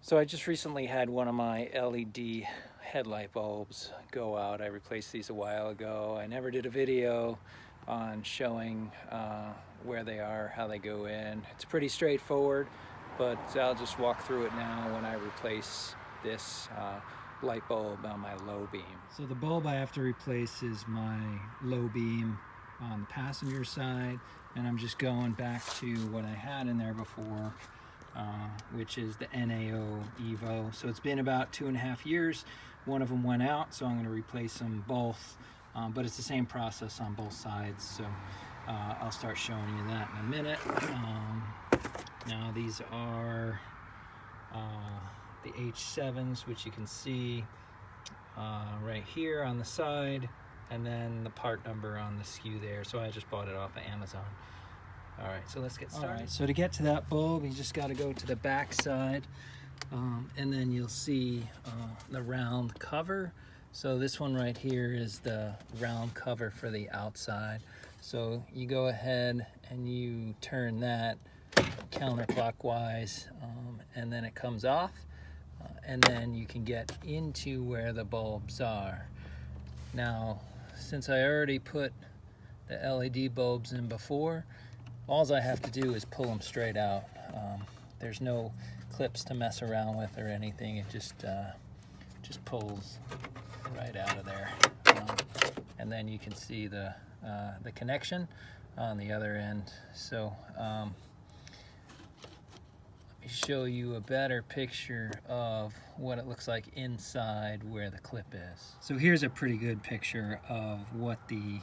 So I just recently had one of my LED headlight bulbs go out. I replaced these a while ago. I never did a video on showing where they are, how they go in. It's pretty straightforward, but I'll just walk through it now when I replace this light bulb on my low beam. So the bulb I have to replace is my low beam on the passenger side, and I'm just going back to what I had in there before, which is the NAOEVO. So it's been about 2.5 years. One of them went out, so I'm going to replace them both, but it's the same process on both sides, so I'll start showing you that in a minute. Now these are the H7s, which you can see right here on the side, and then the part number on the SKU there. So I just bought it off of Amazon. All right, so let's get started. All right, so to get to that bulb, you just got to go to the back side, and then you'll see the round cover. So this one right here is the round cover for the outside. So you go ahead and you turn that counterclockwise, and then it comes off, and then you can get into where the bulbs are. Now, since I already put the LED bulbs in before, all I have to do is pull them straight out. There's no clips to mess around with or anything. It just pulls right out of there, and then you can see the connection on the other end. So let me show you a better picture of what it looks like inside where the clip is. So here's a pretty good picture of what the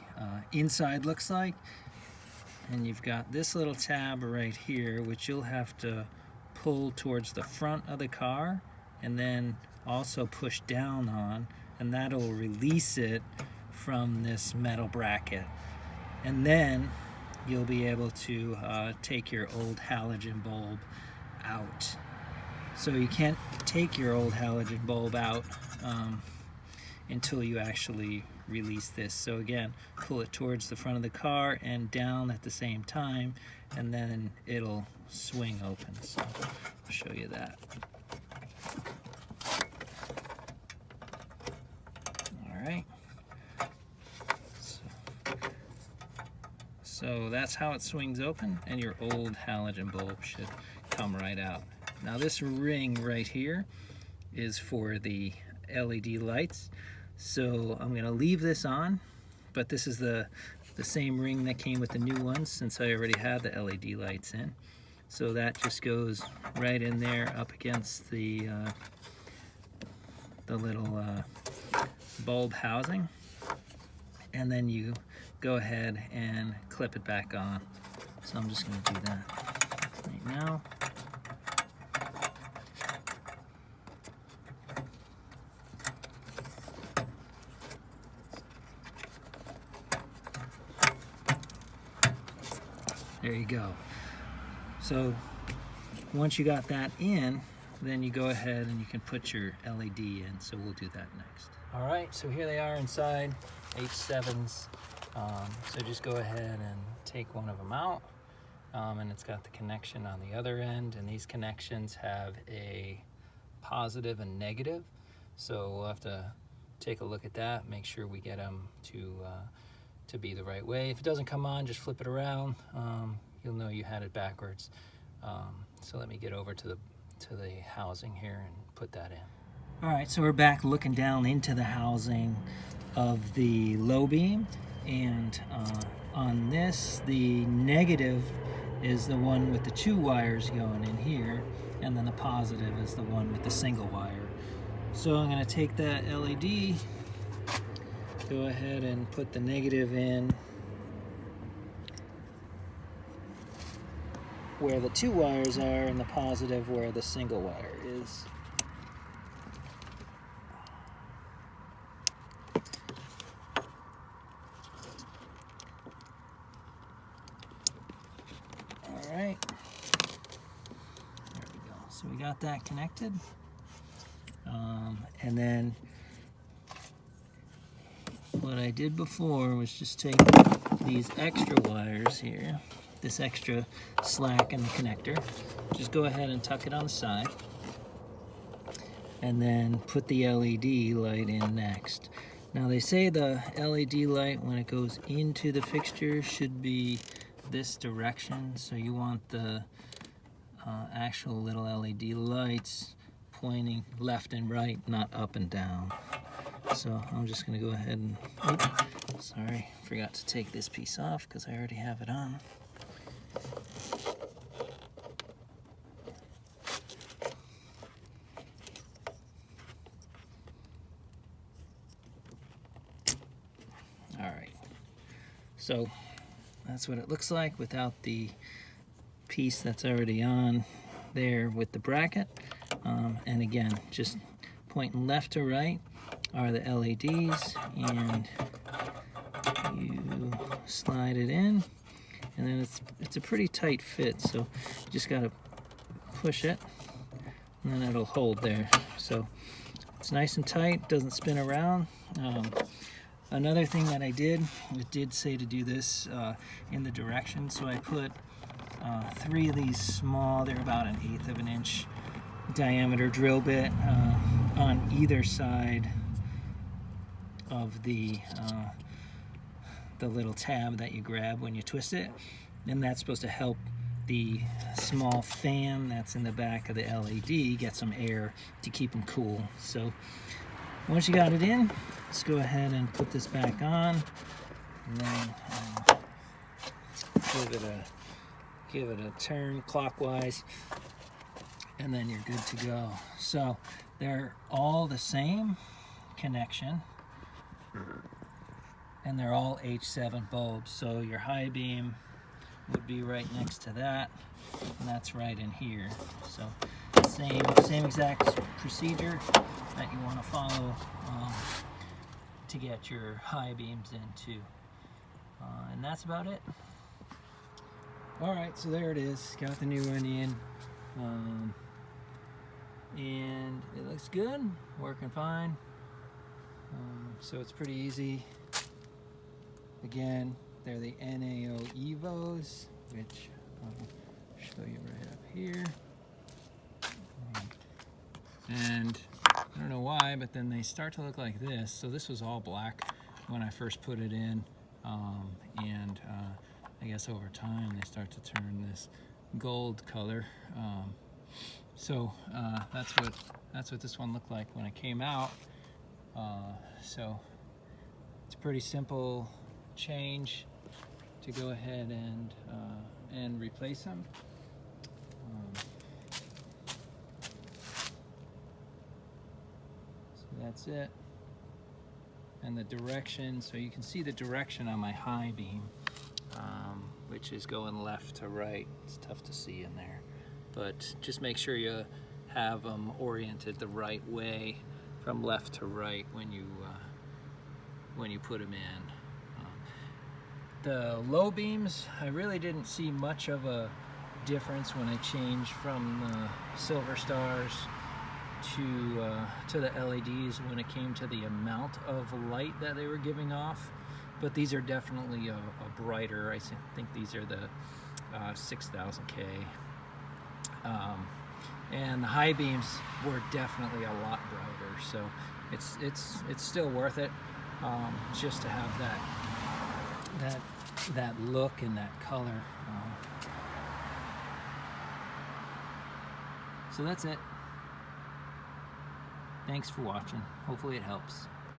inside looks like. And you've got this little tab right here, which you'll have to pull towards the front of the car and then also push down on, and that'll release it from this metal bracket. And then you'll be able to take your old halogen bulb out. So you can't take your old halogen bulb out until you actually release this. So again, pull it towards the front of the car and down at the same time, and then it'll swing open. So I'll show you that. All right. So that's how it swings open, and your old halogen bulb should come right out. Now this ring right here is for the LED lights. So I'm going to leave this on, but this is the same ring that came with the new ones, since I already had the LED lights in. So that just goes right in there up against the little bulb housing, and then you go ahead and clip it back on. So I'm just going to do that right now. There you go. So once you got that in, then you go ahead and you can put your LED in. So we'll do that next. All right, so here they are inside, H7s. So just go ahead and take one of them out, and it's got the connection on the other end, and these connections have a positive and negative. So we'll have to take a look at that, make sure we get them to be the right way. If it doesn't come on, just flip it around. You'll know you had it backwards. So let me get over to the housing here and put that in. All right, so we're back looking down into the housing of the low beam, and on this, the negative is the one with the 2 wires going in here, and then the positive is the one with the single wire. So I'm going to take that LED, go ahead and put the negative in where the 2 wires are, and the positive where the single wire is. All right, there we go. So we got that connected, and then what I did before was just take these extra wires here, this extra slack in the connector, just go ahead and tuck it on the side, and then put the LED light in next. Now they say the LED light, when it goes into the fixture, should be this direction, so you want the actual little LED lights pointing left and right, not up and down. So I'm just going to go ahead and, oops, sorry, forgot to take this piece off because I already have it on. Alright, so that's what it looks like without the piece that's already on there with the bracket. And again, just pointing left to right are the LEDs, and you slide it in, and then it's a pretty tight fit, so you just got to push it and then it'll hold there. So it's nice and tight, doesn't spin around. Another thing that I did, it did say to do this in the direction, so I put 3 of these small, they're about 1/8 of an inch diameter drill bit on either side of the little tab that you grab when you twist it, and that's supposed to help the small fan that's in the back of the LED get some air to keep them cool. So once you got it in, let's go ahead and put this back on, and then give it a turn clockwise, and then you're good to go. So they're all the same connection, and they're all H7 bulbs. So your high beam would be right next to that, and that's right in here. So same exact procedure that you want to follow to get your high beams into, and that's about it. Alright, so there it is, got the new one in, and it looks good, working fine. So it's pretty easy. Again, they're the NAOEVOs, which I'll show you right up here. And I don't know why, but then they start to look like this. So this was all black when I first put it in, and I guess over time they start to turn this gold color. So that's what this one looked like when it came out. So it's a pretty simple change to go ahead and replace them. So that's it. And the direction, so you can see the direction on my high beam, which is going left to right. It's tough to see in there, but just make sure you have them oriented the right way from left to right when you put them in. The low beams, I really didn't see much of a difference when I changed from the silver stars to the LEDs when it came to the amount of light that they were giving off. But these are definitely a brighter, I think these are the 6000K. And the high beams were definitely a lot brighter, so it's still worth it, just to have that look and that color. So that's it. Thanks for watching. Hopefully it helps.